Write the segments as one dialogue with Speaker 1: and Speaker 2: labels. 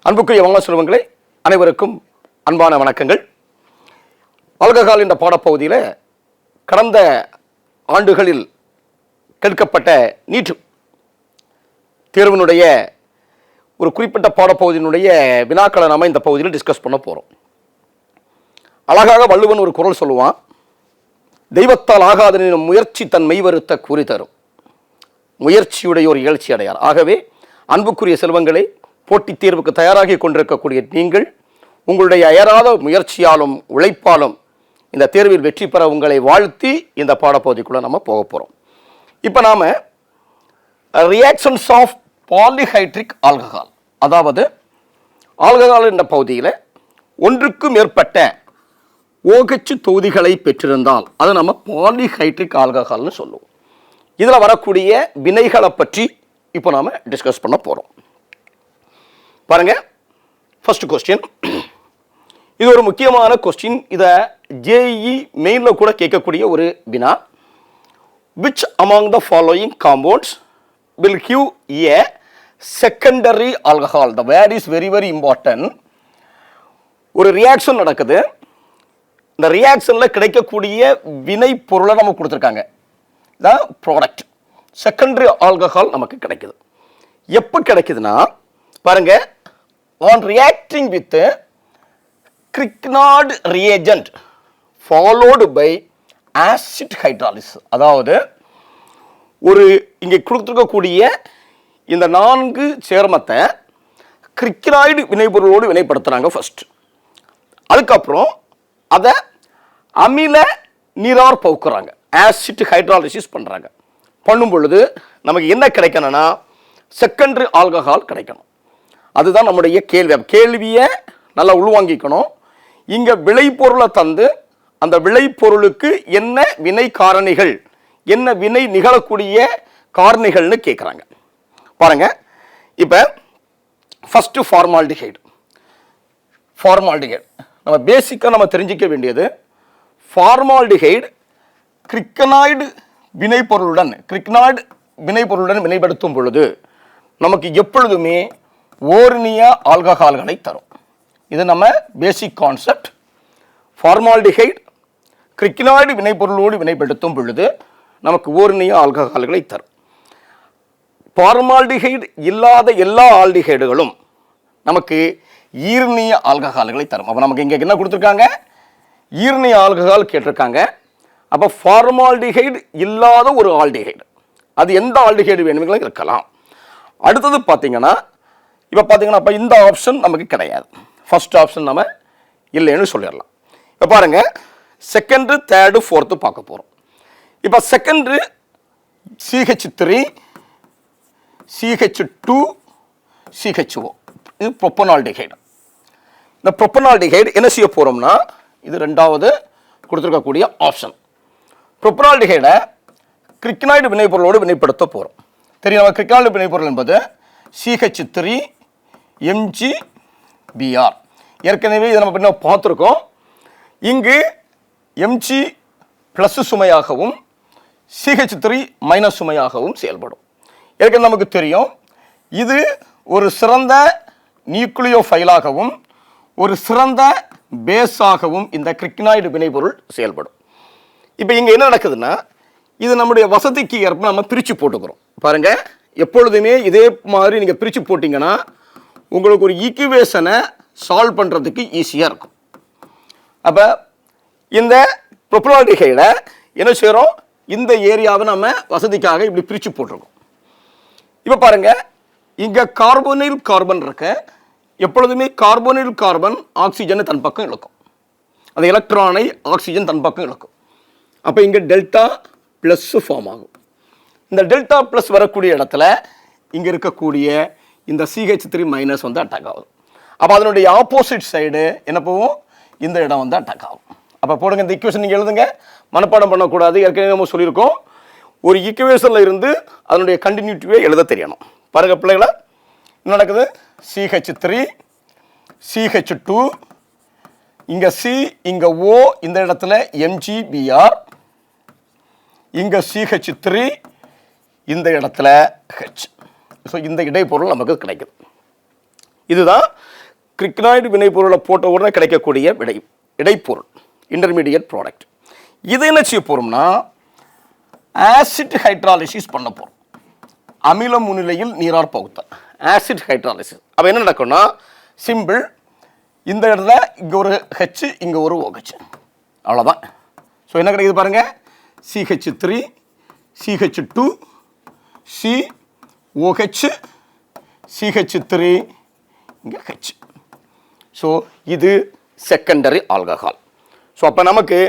Speaker 1: அன்புக்குரிய வாங்க செல்வங்களே, அனைவருக்கும் அன்பான வணக்கங்கள். ஆல்கஹால் என்ற பாடப்பகுதியில் கடந்த ஆண்டுகளில் கேட்கப்பட்ட நீட் தேர்வினுடைய ஒரு குறிப்பிட்ட பாடப்பகுதியினுடைய வினாக்களை நாம் இந்த பகுதியில் டிஸ்கஸ் பண்ண போகிறோம். அழகாக வள்ளுவன் ஒரு குறள் சொல்லுவான், தெய்வத்தால் ஆகாதனின் முயற்சி தன் மெய்வருத்த கூறி தரும். முயற்சியுடைய ஒரு இகழ்ச்சி அடையார். ஆகவே அன்புக்குரிய செல்வங்களை, போட்டித் தேர்வுக்கு தயாராகி கொண்டிருக்கக்கூடிய நீங்கள் உங்களுடைய அயராத முயற்சியாலும் உழைப்பாலும் இந்த தேர்வில் வெற்றி பெற உங்களை வாழ்த்தி இந்த பாடப்பகுதிக்குள்ளே நம்ம போக போகிறோம். இப்போ நாம் ரியாக்ஷன்ஸ் ஆஃப் பாலிஹைட்ரிக் ஆல்கஹால், அதாவது ஆல்கஹால் என்ற பகுதியில் ஒன்றுக்கு மேற்பட்ட OH தொகுதிகளை பெற்றிருந்தால் அதை நம்ம பாலிஹைட்ரிக் ஆல்கஹால்னு சொல்லுவோம். இதில் வரக்கூடிய வினைகளை பற்றி இப்போ நாம் டிஸ்கஸ் பண்ண போகிறோம். பாருங்க, ஃபர்ஸ்ட் கொஸ்டின். இது ஒரு முக்கியமான கொஸ்டின். இதை JEE மெயினில் கூட கேட்கக்கூடிய ஒரு வினா. Which among the following compounds will give a secondary alcohol? The word is very very important. ஒரு ரியாக்ஷன் நடக்குது. இந்த ரியாக்ஷனில் கிடைக்கக்கூடிய வினை பொருளை நம்ம கொடுத்துருக்காங்க. இதான் ப்ராடக்ட். செகண்டரி ஆல்கஹால் நமக்கு கிடைக்குது. எப்போ கிடைக்குதுன்னா பாருங்க, on reacting with Grignard reagent followed by acid hydrolysis, அதாவது ஒரு இங்கே கொடுத்துருக்கக்கூடிய இந்த 4 சேர்மத்தை கிரிக்னாய்டு வினைபொருளோடு வினைப்படுத்துகிறாங்க ஃபர்ஸ்ட். அதுக்கப்புறம் அதை அமில நீரார் பவுக்குறாங்க, ஆசிட் ஹைட்ராலிசிஸ் பண்ணுறாங்க. பண்ணும் பொழுது நமக்கு என்ன கிடைக்கணும்னா செகண்டரி ஆல்கஹால் கிடைக்கணும். அதுதான் நம்முடைய கேள்வி. கேள்வியை நல்லா உள்வாங்கிக்கணும். இங்கே விளைபொருளை தந்து அந்த விளைபொருளுக்கு என்ன வினை காரணிகள், என்ன வினை நிகழக்கூடிய காரணிகள்னு கேட்குறாங்க. பாருங்க, இப்போ ஃபஸ்ட்டு ஃபார்மால்டிஹைடு. நம்ம பேசிக்காக நம்ம தெரிஞ்சிக்க வேண்டியது, ஃபார்மால்டிஹைடு கிரிக்னாய்டு வினைப்பொருளுடன் வினைப்படுத்தும் பொழுது நமக்கு எப்பொழுதுமே ஓர்னிய ஆல்கஹால்களை தரும். இது நம்ம பேசிக் கான்செப்ட். ஃபார்மால்டிஹைடு கிரிக்னாய்டு வினைப்பொருளோடு வினைப்படுத்தும் பொழுது நமக்கு ஓர்னிய ஆல்கஹால்களை தரும். ஃபார்மால்டிஹைடு இல்லாத எல்லா ஆல்டிஹைடுகளும் நமக்கு ஈர்னிய ஆல்கஹால்களை தரும். அப்போ நமக்கு இங்கே என்ன கொடுத்துருக்காங்க? ஈர்னிய ஆல்கஹால் கேட்டிருக்காங்க. அப்போ ஃபார்மால்டிஹைடு இல்லாத ஒரு ஆல்டிஹைடு, அது எந்த ஆல்டிஹைடு வேணுமெങ്കിലും இருக்கலாம். அடுத்தது பார்த்தீங்கன்னா, இப்போ பார்த்தீங்கன்னா அப்போ இந்த ஆப்ஷன் நமக்கு கிடையாது. ஃபர்ஸ்ட் ஆப்ஷன் நம்ம இல்லைன்னு சொல்லிடலாம். இப்போ பாருங்கள், செகண்டு, தேர்டு, ஃபோர்த்து பார்க்க போகிறோம். இப்போ செகண்டு CH3 CH2 CHO, இது ப்ரொப்பனால்டிஹைடு. இந்த ப்ரொப்பனால்டிஹைடு என்ன செய்ய போகிறோம்னா, இது ரெண்டாவது கொடுத்துருக்கக்கூடிய ஆப்ஷன். ப்ரொப்பனால்டிஹைடை கிரிக்னாய்டு வினைப்பொருளோடு வினைப்படுத்த போகிறோம். தெரியும், நம்ம கிரிக்னாய்டு வினைப்பொருள் என்பது CH3 MgBr. ஏற்கனவே இதை நம்ம பின்ன பார்த்துருக்கோம். இங்கு Mg ப்ளஸ் சுமையாகவும் CH3 மைனஸ் சுமையாகவும் செயல்படும். ஏற்கனவே நமக்கு தெரியும், இது ஒரு சிறந்த நியூக்ளியோஃபைலாகவும் ஒரு சிறந்த பேஸாகவும் இந்த கிரிக்னாய்டு வினைப்பொருள் செயல்படும். இப்போ இங்கே என்ன நடக்குதுன்னா, இது நம்முடைய வசதிக்கு ஏற்ப நம்ம பிரித்து போட்டுக்கிறோம். பாருங்கள், எப்பொழுதுமே இதே மாதிரி நீங்கள் பிரித்து போட்டிங்கன்னா உங்களுக்கு ஒரு ஈக்குவேஷனை சால்வ் பண்ணுறதுக்கு ஈஸியாக இருக்கும். அப்போ இந்த ப்ரொப்பனால்டிஹைடை என்ன செய்கிறோம், இந்த ஏரியாவை நம்ம வசதிக்காக இப்படி பிரித்து போட்டிருக்கோம். இப்போ பாருங்கள், இங்கே கார்போனைல் கார்பன் இருக்கு. எப்பொழுதுமே கார்போனைல் கார்பன் ஆக்சிஜனை தன் பக்கம் இழுக்கும், அந்த எலக்ட்ரானை ஆக்சிஜன் தன் பக்கம் இழுக்கும். அப்போ இங்கே டெல்டா ப்ளஸ் ஃபார்ம் ஆகும். இந்த டெல்டா ப்ளஸ் வரக்கூடிய இடத்துல இங்கே இருக்கக்கூடிய இந்த CH3 மைனஸ் வந்து அட்டாக் ஆகும். அப்போ அதனுடைய ஆப்போசிட் சைடு என்ன போகும், இந்த இடம் வந்து அட்டாக் ஆகும். அப்போ போடுங்க, இந்த ஈக்குவேஷன் நீங்கள் எழுதுங்க, மனப்பாடம் பண்ணக்கூடாது. ஏற்கனவே நம்ம சொல்லியிருக்கோம், ஒரு ஈக்குவேஷனில் இருந்து அதனுடைய கண்டினியூட்டிவே எழுத தெரியணும். பாருங்க பிள்ளைகளா, என்ன நடக்குது, CH3 CH2, இங்கே C, இங்கே O, இந்த இடத்துல MgBr, இங்கே CH3, இந்த இடத்துல H. ஸோ இந்த இடைப்பொருள் நமக்கு கிடைக்குது. இதுதான் கிரிக்னாய்டு வினைப்பொருளை போட்ட உடனே கிடைக்கக்கூடிய இடைப்பொருள், இன்டர்மீடியட் ப்ராடக்ட். இது என்ன செய்ய போகிறோம்னா ஆசிட் ஹைட்ராலிசிஸ் பண்ண போகிறோம். அமில முன்னிலையில் நீரார் பகுத்தல், ஆசிட் ஹைட்ராலிசிஸ். அப்போ என்ன நடக்கும்னா சிம்பிள், இந்த இடத்துல இங்கே ஒரு ஹெச், இங்கே ஒரு OH, அவ்வளோதான். ஸோ என்ன கிடைக்குது பாருங்கள், CH3 CH2 COH CH3 இங்கே H. ஸோ இது செகண்டரி ஆல்கஹால். ஸோ அப்போ நமக்கு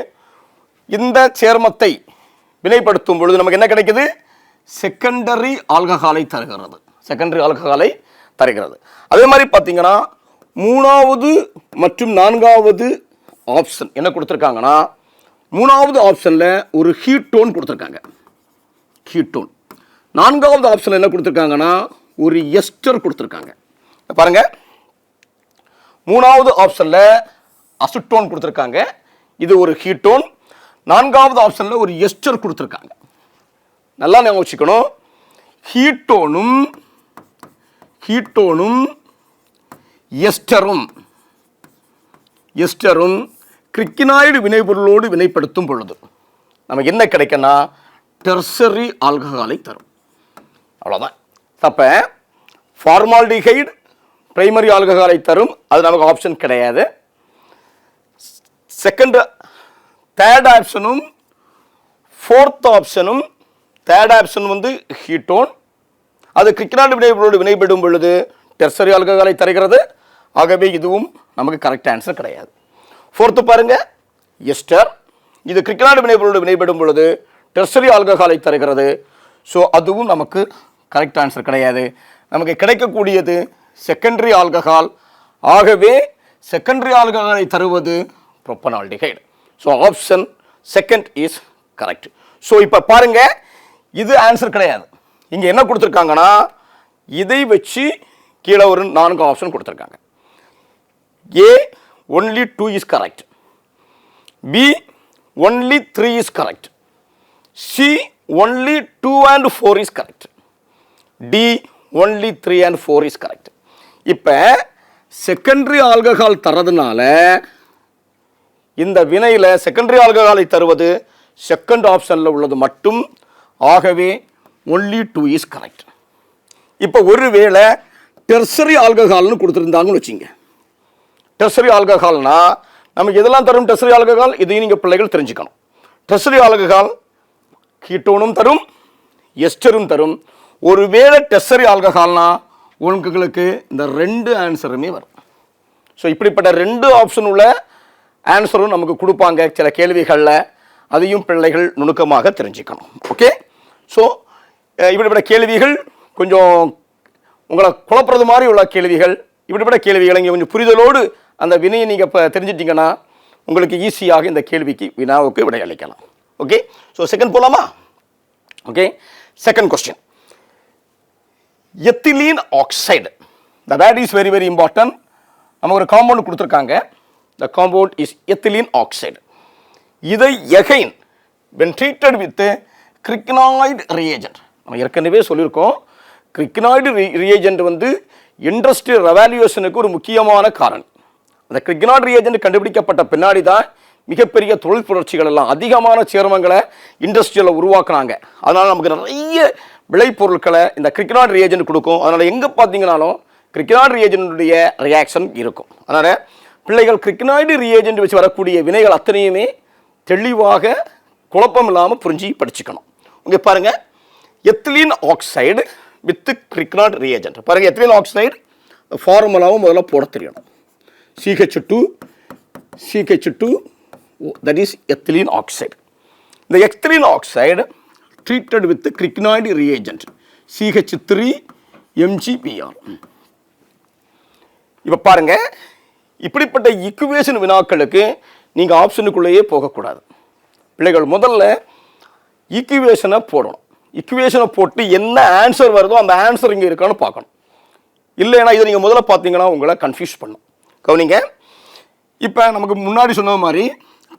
Speaker 1: இந்த சேர்மத்தை வினைப்படுத்தும் பொழுது நமக்கு என்ன கிடைக்குது, செகண்டரி ஆல்கஹாலை தருகிறது, செகண்டரி ஆல்கஹாலை தருகிறது. அதே மாதிரி பார்த்தீங்கன்னா மூணாவது மற்றும் நான்காவது ஆப்ஷன் என்ன கொடுத்துருக்காங்கன்னா, மூணாவது ஆப்ஷனில் ஒரு ஹீட்டோன் கொடுத்துருக்காங்க, ஹீட்டோன். நான்காவது ஆப்ஷனில் என்ன கொடுத்துருக்காங்கன்னா ஒரு எஸ்டர் கொடுத்துருக்காங்க. பாருங்க, மூணாவது ஆப்ஷனில் அசிட்டோன் கொடுத்துருக்காங்க, இது ஒரு ஹீட்டோன். நான்காவது ஆப்ஷனில் ஒரு எஸ்டர் கொடுத்துருக்காங்க. நல்லா ஞாபகம் வச்சுக்கணும், ஹீட்டோனும் எஸ்டரும் கிரிக்னாய்டு வினைப்பொருளோடு வினைப்படுத்தும் பொழுது நமக்கு என்ன கிடைக்குன்னா டெர்சரி ஆல்கஹாலை தரும், அவ்வளோதான். அப்போ ஃபார்மால்டிஹைடு பிரைமரி ஆல்கஹாலை தரும், அது நமக்கு ஆப்ஷன் கிடையாது. தேர்ட் ஆப்ஷனும் ஃபோர்த் ஆப்ஷனும், தேர்ட் ஆப்ஷன் வந்து ஹீட்டோன், அது கிரிக்னாய்டு வினைப்பொருளோடு வினைப்படும் பொழுது டெர்சரி ஆல்கஹாலை தருகிறது. ஆகவே இதுவும் நமக்கு கரெக்ட் ஆன்சர் கிடையாது. ஃபோர்த்து பாருங்க, எஸ்டர், இது கிரிக்னாய்டு வினைப்பொருளோடு வினைப்படும் பொழுது டெர்சரி ஆல்கஹாலை தருகிறது. ஸோ அதுவும் நமக்கு கரெக்ட் ஆன்சர் கிடையாது. நமக்கு கிடைக்கக்கூடியது செகண்டரி ஆல்கஹால். ஆகவே செகண்டரி ஆல்கஹாலை தருவது propanaldehyde. So option second is correct. So இப்போ பாருங்க, இது ஆன்சர் கிடையாது. இங்கே என்ன கொடுத்துருக்காங்கன்னா இதை வச்சு கீழே ஒரு 4 ஆப்ஷன் கொடுத்துருக்காங்க. A only 2 is correct, B only 3 is correct, C only 2 and 4 is correct, D only 3 and 4 is correct. இப்போ செகண்டரி ஆல்கஹால் தரதுனால இந்த வினையில் செகண்டரி ஆல்கஹாலை தருவது செகண்ட் ஆப்ஷனில் உள்ளது மட்டும். ஆகவே only 2 is correct. இப்போ ஒருவேளை டெர்சரி ஆல்கஹால்னு கொடுத்துருந்தாங்கன்னு வச்சுங்க, டெர்சரி ஆல்கஹால்னா நமக்கு எதெல்லாம் தரும் டெர்சரி ஆல்கஹால், இதையும் நீங்கள் பிள்ளைகள் தெரிஞ்சுக்கணும். டெர்சரி ஆல்கஹால் கீட்டோனும் தரும், எஸ்டரும் தரும். ஒருவேளை டெர்சரி ஆல்கஹால்னா உங்களுக்கு இந்த 2 ஆன்சருமே வரும். ஸோ இப்படிப்பட்ட 2 ஆப்ஷன் உள்ள ஆன்சரும் நமக்கு கொடுப்பாங்க சில கேள்விகளில், அதையும் பிள்ளைகள் நுணுக்கமாக தெரிஞ்சுக்கணும். ஓகே, ஸோ இப்படிப்பட்ட கேள்விகள் கொஞ்சம் உங்களை குழப்பறது மாதிரி உள்ள கேள்விகள், இப்படிப்பட்ட கேள்விகளை இங்கே கொஞ்சம் புரிதலோடு அந்த வினையை நீங்கள் இப்போ தெரிஞ்சிட்டிங்கன்னா உங்களுக்கு ஈஸியாக இந்த கேள்விக்கு வினாவுக்கு விடையளிக்கலாம். ஓகே, ஸோ செகண்ட் போகலாமா? Okay, second question, ethylene oxide, the word is very very important. நம்ம ஒரு காம்பவுண்ட் கொடுத்துருக்காங்க, the compound is ethylene oxide. இதை again when treated with Grignard reagent, நம்ம ஏற்கனவே சொல்லியிருக்கோம், கிரிக்னாய்டு ரியேஜென்ட் வந்து இண்டஸ்ட்ரியல் ரெவால்யூஷனுக்கு ஒரு முக்கியமான காரணம். அந்த கிரிக்னாய்டு ரியேஜென்ட் கண்டுபிடிக்கப்பட்ட பின்னாடி தான் மிகப்பெரிய தொழில் புரட்சிகள் எல்லாம் அதிகமான சேர்மங்களை இண்டஸ்ட்ரியில் உருவாக்குனாங்க. அதனால் நமக்கு நிறைய விளைபொருட்களை இந்த கிரிக்னாய்டு ரியேஜென்ட் கொடுக்கும். அதனால் எங்கே பார்த்தீங்கன்னாலும் கிரிக்னாய்டு ரியேஜென்ட்டுடைய ரியாக்ஷன் இருக்கும். அதனால் பிள்ளைகள் கிரிக்னாய்டு ரியேஜென்ட் வச்சு வரக்கூடிய வினைகள் அத்தனையுமே தெளிவாக குழப்பம் இல்லாமல் புரிஞ்சு படிச்சுக்கணும். இங்கே பாருங்கள், எத்திலீன் ஆக்சைடு வித் கிரிக்னாய்டு ரியேஜென்ட். பாருங்கள், எத்திலீன் ஆக்சைடு ஃபார்முலாவும் முதல்ல போட தெரியணும். CH2 that is ethylene oxide. இந்த ethylene oxide treated with cricknoid reagent CH3MgBr. இப்போ பாருங்க, இப்படிப்பட்ட ஈக்குவேஷன் வினாக்களுக்கு நீங்கள் ஆப்ஷனுக்குள்ளேயே போகக்கூடாது. பிள்ளைகள் முதல்ல ஈக்குவேஷனை போடணும். ஈக்குவேஷனை போட்டு என்ன ஆன்சர் வருதோ அந்த ஆன்சர் இங்கே இருக்கான்னு பார்க்கணும். இல்லைன்னா இதை நீங்கள் முதல்ல பார்த்தீங்கன்னா உங்களை கன்ஃபியூஸ் பண்ணும். கவனிங்க, இப்போ நமக்கு முன்னாடி சொன்ன மாதிரி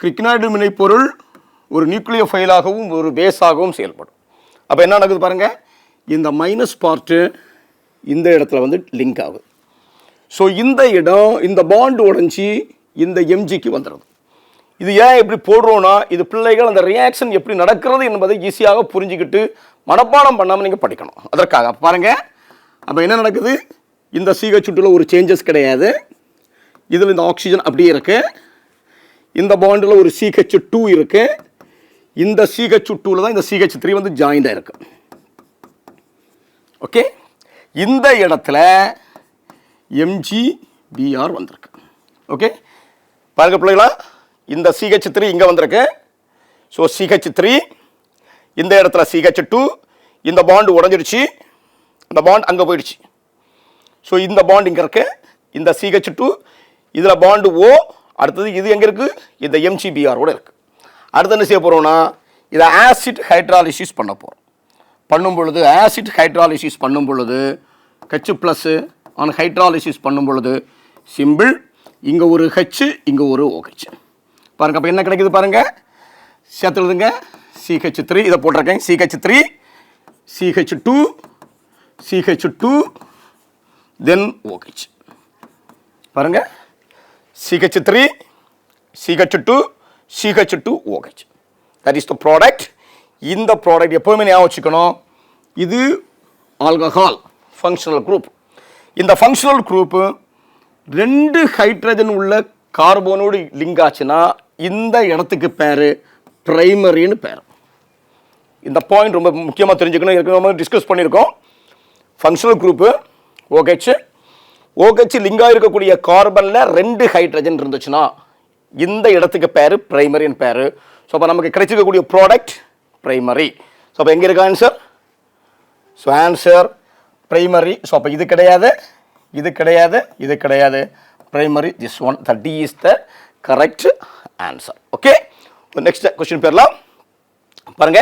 Speaker 1: கிரிக்னாய்டு வினைப்பொருள் ஒரு நியூக்ளியோஃபைலாகவும் ஒரு பேஸாகவும் செயல்படும். அப்போ என்ன நடக்குது பாருங்கள், இந்த மைனஸ் பார்ட்டு இந்த இடத்துல வந்து லிங்க் ஆகுது. ஸோ இந்த இடம் இந்த பாண்ட் உடைஞ்சி இந்த எம்ஜிக்கு வந்துடுது. இது ஏன் எப்படி போடுறோன்னா இது பிள்ளைகள் அந்த ரியாக்ஷன் எப்படி நடக்கிறது என்பதை ஈஸியாக புரிஞ்சுக்கிட்டு மனப்பாடம் பண்ணாமல் நீங்கள் படிக்கணும். அதற்காக பாருங்கள். அப்போ என்ன நடக்குது, இந்த CH2ல ஒரு சேஞ்சஸ் கிடையாது. இதில் இந்த ஆக்சிஜன் அப்படியே இருக்கு. இந்த பாண்டில் ஒரு CH2 இருக்கு. இந்த CH2ல தான் இந்த CH3 வந்து ஜாயிண்டாக இருக்கு. ஓகே, இந்த இடத்துல MgBr வந்திருக்கு. ஓகே, பாருங்க பிள்ளைகளா, இந்த CH3 இங்கே வந்திருக்கு. ஸோ CH3 இந்த இடத்துல CH2, இந்த பாண்டு உடஞ்சிடுச்சு, இந்த பாண்ட் அங்கே போயிடுச்சு. ஸோ இந்த பாண்ட் இங்கே இருக்கு, இந்த CH2 இதில் பாண்டு O, அடுத்தது இது எங்கே இருக்குது, இந்த MgBr இருக்கு. அடுத்து என்ன செய்ய போகிறோம்னா இதை ஆசிட் ஹைட்ராலிசிஸ் பண்ண போகிறோம். பண்ணும் பொழுது ஆசிட் ஹைட்ராலிசிஸ் பண்ணும் பொழுது H ப்ளஸ் ஆன் ஹைட்ராலிசிஸ் பண்ணும் பொழுது சிம்பிள், இங்கே ஒரு H, இங்கே ஒரு OH. பாருங்க, அப்போ என்ன கிடைக்குது பாருங்க, சேர்த்துடுதுங்க. CH3 இதை போட்டிருக்கேன், CH3 CH2 CH2 தென் OH. பாருங்க, CH3 CH2 CH2 OH. that is the product. இந்த ப்ராடக்ட் எப்போவுமே ஞாபகம் வச்சுக்கணும், இது ஆல்கஹால் ஃபங்க்ஷனல் குரூப். இந்த ஃபங்க்ஷனல் குரூப்பு 2 ஹைட்ரஜன் உள்ள கார்பனோடு லிங்க் ஆச்சுன்னா இந்த இடத்துக்கு பேர் பிரைமரின்னு பேர். இந்த பாயிண்ட் ரொம்ப முக்கியமாக தெரிஞ்சுக்கணும். ஏற்கனவே டிஸ்கஸ் பண்ணியிருக்கோம். ஃபங்க்ஷனல் குரூப்பு OH, OH லிங்காக இருக்கக்கூடிய கார்பனில் 2 ஹைட்ரஜன் இருந்துச்சுன்னா இந்த இடத்துக்கு பேர் பிரைமரின்னு பேர். ஸோ அப்போ நமக்கு கிடைச்சிருக்கக்கூடிய ப்ராடக்ட் பிரைமரி. ஸோ அப்போ எங்கே இருக்கு answer? So answer primary. So அப்போ இது கிடையாது, இது கிடையாது, இது கிடையாது, primary. This one, the D is the correct answer. Okay, next question பேர்லாம் பாருங்க.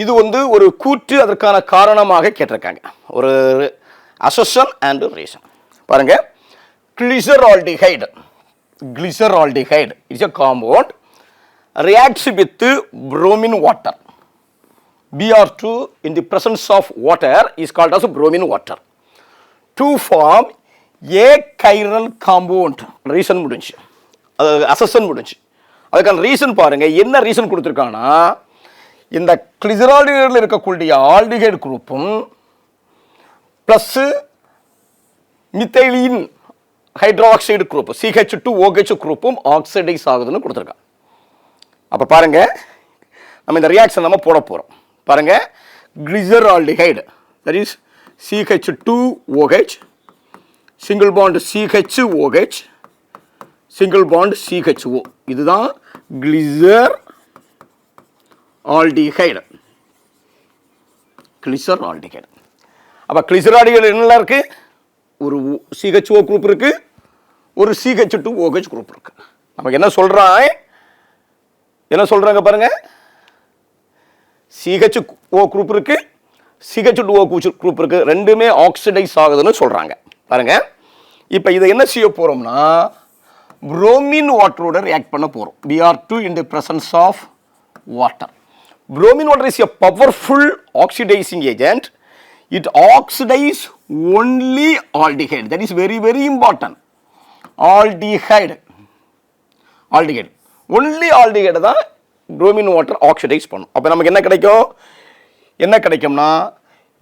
Speaker 1: இது வந்து ஒரு கூற்று, அதற்கான காரணமாக கேட்டிருக்காங்க. ஒரு அசஷன் அண்ட் ரீசன். பாருங்க, கிளிசரால்டிஹைடு, glyceraldehyde is a compound reacts with bromine water. Br2 in the presence of water is called as bromine water to form a chiral compound. Reason முடிஞ்சு, அது அசஷன் முடிஞ்சு. அதுக்கான ரீசன் பாருங்க, என்ன ரீசன் கொடுத்துருக்காங்கன்னா இந்த கிளிசரால்டிஹைடில் இருக்கக்கூடிய ஆல்டிஹைடு குரூப்பும் plus methylene hydroxide group CH2OH குரூப்பும் ஆக்சைடைஸ் ஆகுதுன்னு கொடுத்துருக்காங்க. அப்போ பாருங்க, நம்ம இந்த ரியாக்ஷன் நம்ம போட போகிறோம். பாருங்க, glyceraldehyde that is CH2OH, single bond CHOH, single bond CHO. இதுதான் கிளிசர் ஆல்டிஹைடு. கிளிசரால்டிஹைடு. அப்போ கிளிசரால்டிஹைடு என்னெல்லாம் இருக்கு? ஒரு CHO குரூப் இருக்கு, ஒரு CH2OH குரூப் இருக்கு. நமக்கு என்ன சொல்றாங்க, என்ன சொல்றாங்க பாருங்க, CHO குரூப் இருக்கு, CH2OH குரூப் இருக்கு, ரெண்டுமே ஆக்சிடைஸ் ஆகுதுன்னு சொல்றாங்க. பாருங்க, இப்போ இதை என்ன செய்ய போறோம்னா புரோமின் வாட்டரோட ரியாக்ட் பண்ண போறோம். Br2 in the presence of water. Bromine water is a powerful oxidizing agent. It oxidizes only aldehyde. That is very, very important. Aldehyde. Aldehyde. Only aldehyde தான் bromine water oxidize பண்ணும். அப்போ நமக்கு என்ன கிடைக்கும்? என்ன கிடைக்கும்னா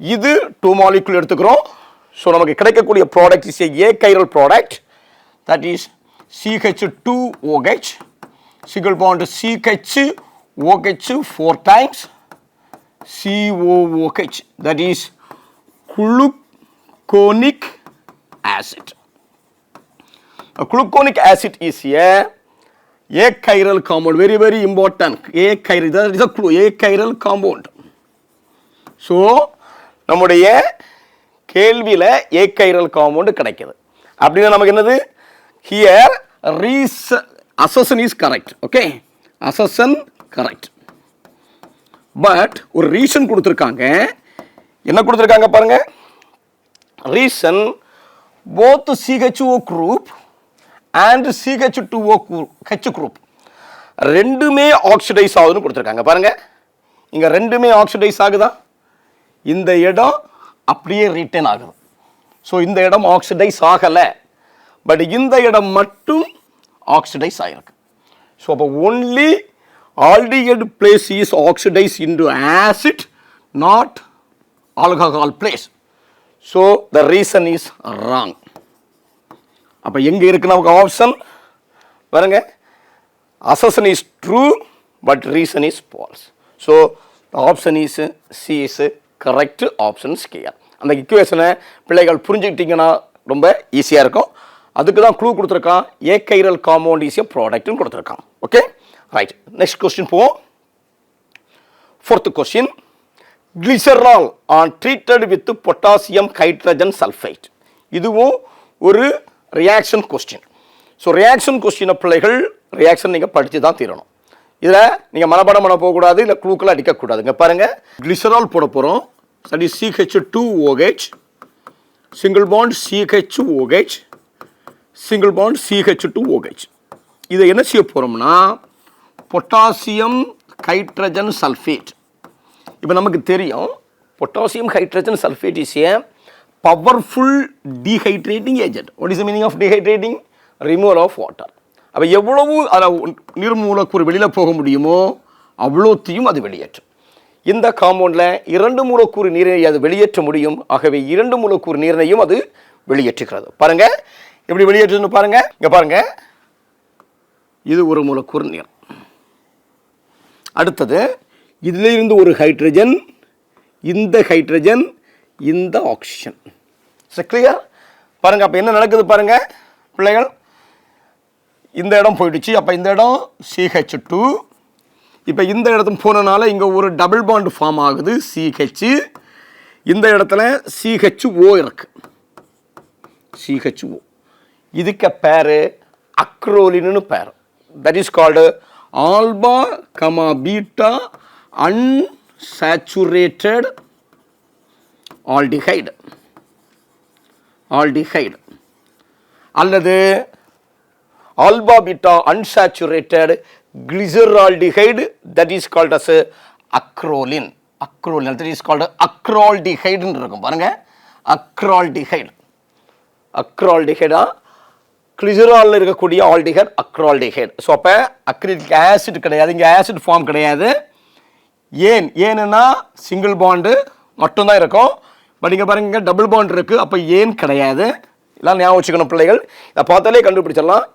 Speaker 1: இது 2 molecule எடுத்துக்கிறோம். ஸோ நமக்கு கிடைக்கக்கூடிய product is a chiral product. That is CH2OH, single bond CHOH 4 times COOH. That is gluconic acid. A gluconic acid is a chiral compound, very, very important. Achiral, that is a achiral compound. So நம்முடைய கேள்வியில் achiral compound கிடைக்குது. அப்படின்னா நமக்கு என்னது? Here assertion is correct. Okay, assertion correct. But ஒரு reason கொடுத்துருக்காங்க. என்ன கொடுத்துருக்காங்க பாருங்க, reason both CHO group and CH2OH group ரெண்டுமே ஆக்சிடைஸ் ஆகுதுன்னு கொடுத்துருக்காங்க. பாருங்க, இங்க ரெண்டுமே ஆக்சிடைஸ் ஆகுதா, இந்த இடம் அப்படியே ரீட்டைன் ஆகுது. ஸோ இந்த இடம் ஆக்சிடைஸ் ஆகலை. பட் இந்த இடம் மட்டும் ஆக்சிடைஸ் ஆயிருக்கு. ஸோ அப்போ only aldehyde place is oxidized into acid, not alcohol place. So the reason is wrong. அப்போ எங்க இருக்கு நமக்கு ஆப்ஷன் பாருங்க, assertion is true but reason is false. So the option is C is correct option here. அந்த ஈக்குவேஷனை பிள்ளைகள் புரிஞ்சுக்கிட்டீங்கன்னா ரொம்ப ஈஸியாக இருக்கும். அதுக்கு தான் க்ளூ கொடுத்துருக்கான், ஏகைரல் காம்பவுண்ட் இஸ் எ ப்ராடக்ட்னு கொடுத்துருக்கான். ஓகே ரைட், நெக்ஸ்ட் கொஸ்டின் போவோம். Fourth question, glycerol on treated with potassium hydrogen sulphide. இதுவும் ஒரு ரியாக்ஷன் கொஸ்டின். ஸோ ரியாக்ஷன் கொஸ்டினை பிள்ளைகள் ரியாக்ஷன் நீங்கள் படித்து தான் தீரணும். இதில் நீங்கள் மனப்பாடம் பண்ண போகக்கூடாது, இல்லை க்ளூக்கெல்லாம் அடிக்கக்கூடாது. இங்கே பாருங்கள், கிளிசரால் போட போகிறோம். that is CH2OH, single bond CH2OH, single bond CH2OH. இதை என்ன செய்ய போகிறோம்னா பொட்டாசியம் ஹைட்ரஜன் சல்ஃபேட். இப்போ நமக்கு தெரியும் potassium hydrogen sulphate is a powerful dehydrating agent. What is the meaning of dehydrating? Removal of water. அப்போ எவ்வளவு அதில் நீர் மூலக்கூறு வெளியில் போக முடியுமோ அவ்வளோத்தையும் அது வெளியேற்றும். இந்த காம்பவுண்டில் 2 மூலக்கூறு நீரை அது வெளியேற்ற முடியும். ஆகவே 2 மூலக்கூறு நீரையும் அது வெளியேற்றுகிறது. பாருங்க எப்படி வெளியேற்றுன்னு பாருங்க. இங்க பாருங்க, இது ஒரு மூலக்கூறு நீர். அடுத்தது இதுல இருந்து ஒரு ஹைட்ரஜன், இந்த ஹைட்ரஜன், இந்த ஆக்சிஜன். கிளியர்? பாருங்க அப்ப என்ன நடக்குது பாருங்க பிள்ளைகள். இந்த இடம் போயிடுச்சு, அப்ப இந்த இடம் CH2. இப்போ இந்த இடத்துல போனனால இங்கே ஒரு டபுள் பாண்ட் ஃபார்ம் ஆகுது CH. இந்த இடத்துல CHO இருக்கு, CHO. இதுக்கு பேரு அக்ரோலின்னு பேர். That is called alpha comma beta unsaturated aldehyde. Aldehyde அல்லது alpha beta unsaturated glyceraldehyde, that is called as acrolein. Acrolein, that is called acraldehyde ன்னு இருக்கும் பாருங்க. acraldehyde, acraldehyde glycerol இருக்கக்கூடிய ஆல்டிஹைடு acraldehyde. ஸோ அப்போ அக்ரிலிக் ஆசிட் கிடையாது, இங்கே acid form கிடையாது. ஏன்னா சிங்கிள் பாண்டு மட்டும்தான் இருக்கும். பட் இங்கே பாருங்க இங்கே டபுள் பாண்ட் இருக்குது, அப்போ ஏன் கிடையாது. எல்லாம் ஞாபகம் வச்சுக்கணும் பிள்ளைகள். இதை பார்த்தாலே கண்டுபிடிச்சிடலாம்.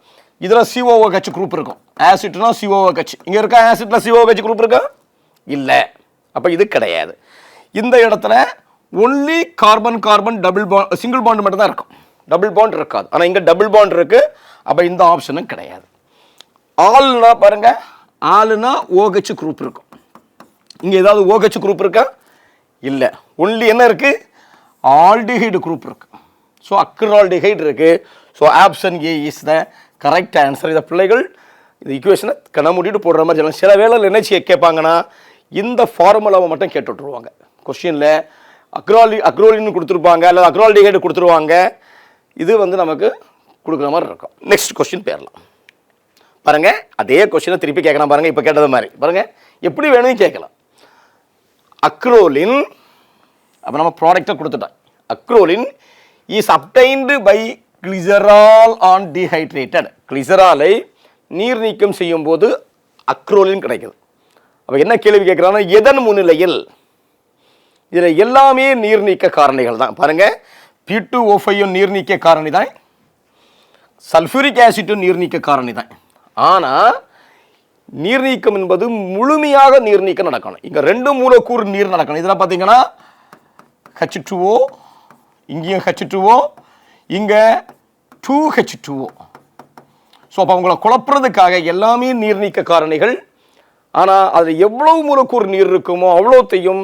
Speaker 1: இதில் COOH குரூப் இருக்கும். ஆசிட்னா COOH. இங்கே இருக்க ஆசிட்ல COOH குரூப் இருக்கா? இல்லை. அப்போ இது கிடையாது. இந்த இடத்துல only carbon carbon double bond single bond மட்டும் தான் இருக்கும், டபுள் பாண்ட் இருக்காது. ஆனால் இங்கே டபுள் பாண்ட் இருக்கு. அப்போ இந்த ஆப்ஷனும் கிடையாது. ஆல்னா பாருங்க, ஆல்னா OH குரூப் இருக்கும். இங்கே ஏதாவது OH குரூப் இருக்கா? இல்லை. ஒன்லி என்ன இருக்கு? ஆல்டிஹைடு குரூப் இருக்கு. ஸோ அக்ரால்டிஹைடு இருக்கு. So option A is the correct answer. இதை பிள்ளைகள் இந்த ஈக்குவேஷனை கண்ண மூடிட்டு போடுற மாதிரி சொல்லலாம். சில வேளையில் என்ன கேட்பாங்கன்னா இந்த ஃபார்முலாவை மட்டும் கேட்டு விட்டுருவாங்க கொஸ்டினில். அக்ரோலின்னு கொடுத்துருப்பாங்க அல்லது அக்ரால்டிஹைடு கொடுத்துருவாங்க. இது வந்து நமக்கு கொடுக்குற மாதிரி இருக்கும். நெக்ஸ்ட் கொஸ்டின் பேரலாம் பாருங்க. அதே கொஸ்டினை திருப்பி கேட்கலாம் பாருங்க. இப்போ கேட்டது மாதிரி பாருங்க, எப்படி வேணும் கேட்கலாம். அக்ரோலின், அப்போ நம்ம ப்ராடக்டை கொடுத்துட்டோம். Acrolein is obtained by glycerol on dehydrated. கிளிசராலை நீர் நீக்கம் செய்யும் போது அக்ரோலின் கிடைக்குது. அப்போ என்ன கேள்வி கேட்குறாங்கன்னா எதன் முன்னிலையில்? இதில் எல்லாமே நீர் நீக்க காரணிகள் தான். பாருங்க, P2O5 நீர் நீக்க காரணி தான், சல்ஃபூரிக் ஆசிட்டும் நீர் நீக்க காரணி தான். ஆனால் நீர் நீக்கம் என்பது முழுமையாக நீர் நீக்கம் நடக்கணும். இங்கே 2 மூலக்கூறு நீர் நடக்கணும். இதில் பார்த்தீங்கன்னா H2O, இங்கேயும் H2O, இங்கே 2H2O. ஸோ அப்போ அவங்கள குழப்புறதுக்காக எல்லாமே நீர் நீக்க காரணிகள். ஆனால் அதில் எவ்வளவு மூலக்கூறு நீர் இருக்குமோ அவ்வளோத்தையும்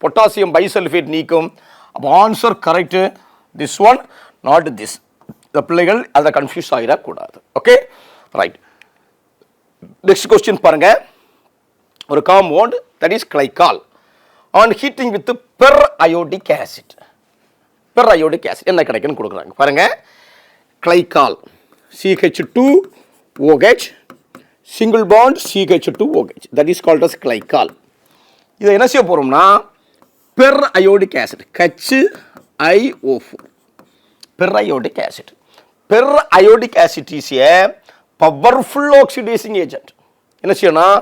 Speaker 1: பொட்டாசியம் பைசல்ஃபேட் நீக்கும். அப்போ answer correct. This one not this. இந்த பிள்ளைகள் அதை கன்ஃபியூஸ் ஆகிடக்கூடாது. Okay right. நெக்ஸ்ட் கொஸ்டின் பாருங்க. ஒரு compound that is glycol on heating with per aortic acid. Per aortic acid என்ன கிடைக்குன்னு கொடுக்குறாங்க பாருங்க. Glycol CH2OH, single bond CH2OH, that is called as glycol. இதை என்ன செய்ய போறோம்னா per aortic acid HIO4, per aortic acid. Per aortic acid is a powerful oxidising agent. என்ன செய்யணும்,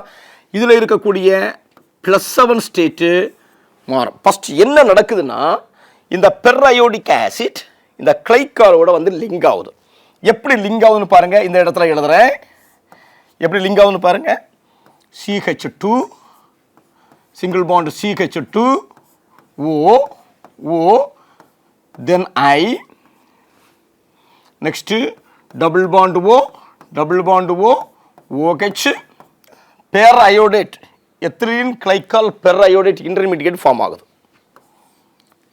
Speaker 1: இதில் இருக்கக்கூடிய +7 ஸ்டேட்டு மாறும். ஃபர்ஸ்ட் என்ன நடக்குதுன்னா, இந்த பெர் அயோடிக் ஆசிட் இந்த கிளைக்காலோட வந்து லிங்க் ஆகுது. எப்படி லிங்க் ஆகுதுன்னு பாருங்க. இந்த இடத்துல எழுதுறேன், எப்படி லிங்க் ஆகுதுன்னு பாருங்க. CH2 single bond CH2 O then I, next double bond O OH, pair iodate ethylene glycol per iodate intermediate form ஆகுது.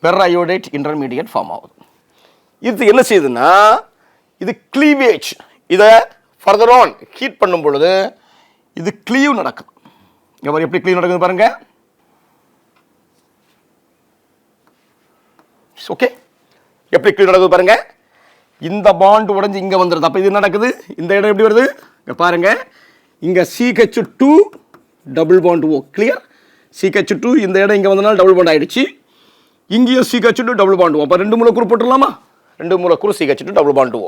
Speaker 1: பெர் அயோடேட் இன்டர்மீடியட் ஃபார்ம் ஆகுது. இது என்ன செய்யுதுன்னா, இது கிளீவேஜ். இதை ஃபர்தர் ஆன் ஹீட் பண்ணும் பொழுது இது கிளீவ் நடக்கும். எப்படி கிளீவ் நடக்குது பாருங்க. ஓகே, எப்படி கிளீவ் நடக்குது பாருங்க. இந்த பாண்ட் உடைஞ்சு இங்க வந்துருது. அப்ப இது நடக்குது. இந்த இடம் எப்படி வருது இங்க பாருங்க. இங்க CH2 double bond O clear. CH2 இந்த இடம் இங்க வந்தனால டபுள் பாண்ட் ஆயிடுச்சு. இங்கேயும் CH2 டபுள் பாண்ட் O. அப்ப ரெண்டு மூலக்கூறு போட்டுடலாமா? ரெண்டு மூலக்கூறு CH2 டபுள் பாண்ட் O.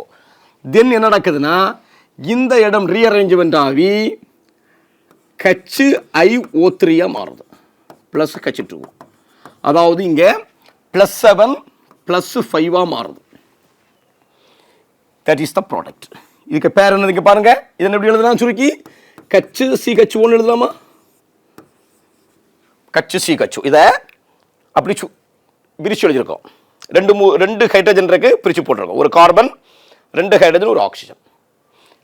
Speaker 1: தென் என்ன நடக்குதுன்னா, இந்த இடம் ரீஅரேஞ்ச்மெண்ட் ஆகி HiO3 மாறுது. Plus H2. அதாவது இங்க +7 +5 மாறுது. That is the product. இதுக்கு பேர் என்ன இங்க பாருங்க. இதை எப்படி எழுதலாம் சுருக்கி? CH1 எழுதலாமா? CH. இதை அப்படி பிரிச்சு எழுதியிருக்கோம். ரெண்டு ஹைட்ரஜன் இருக்கு, பிரிச்சு போட்டிருக்கோம். ஒரு கார்பன், 2 ஹைட்ரஜன், ஒரு ஆக்சிஜன்.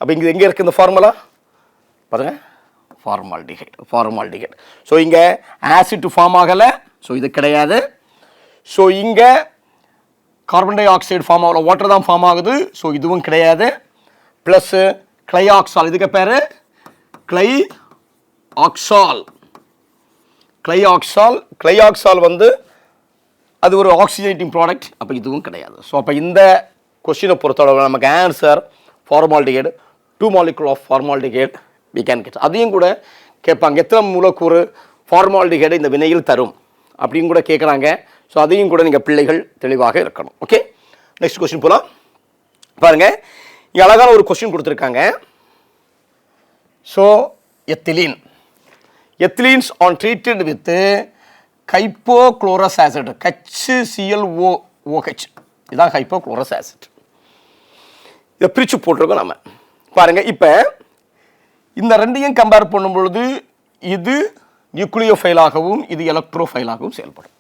Speaker 1: அப்போ இங்கே எங்கே இருக்குது இந்த ஃபார்முலா பாருங்க. ஃபார்மால்டிஹைட். ஸோ இங்கே ஆசிட் ஃபார்ம் ஆகலை, ஸோ இது கிடையாது. ஸோ இங்கே கார்பன் டை ஆக்சைடு ஃபார்ம் ஆகல, வாட்டர் தான் ஃபார்ம் ஆகுது. ஸோ இதுவும் கிடையாது. ப்ளஸ் கிளைஆக்சால், இதுக்கு பேர் கிளைஆக்சால் வந்து அது ஒரு ஆக்சிஜனேட்டிங் ப்ராடக்ட். அப்போ இதுவும் கிடையாது. ஸோ அப்போ இந்த கொஸ்டினை பொறுத்தளவு நமக்கு answer formaldehyde, 2 molecule of formaldehyde we can get. அதையும் கூட கேட்பாங்க, எத்தனை மூலக்கூறு ஃபார்மால்டிஹைடு இந்த வினையில் தரும் அப்படின்னு கூட கேட்குறாங்க. ஸோ அதையும் கூட நீங்கள் பிள்ளைகள் தெளிவாக இருக்கணும். ஓகே, நெக்ஸ்ட் கொஸ்டின் போகலாம். பாருங்க, இங்கே அழகான ஒரு கொஸ்டின் கொடுத்துருக்காங்க. So ethylenes on treated with hypochlorous acid HClOH, இதுதான் ஹைப்போக்ளோரஸ் ஆசிட். இதை பிரித்து போட்டிருக்கோம் நம்ம. பாருங்க, இப்போ இந்த ரெண்டையும் கம்பேர் பண்ணும் பொழுது இது நியூக்ளியோஃபைலாகவும் இது எலக்ட்ரோஃபைலாகவும் செயல்படும்.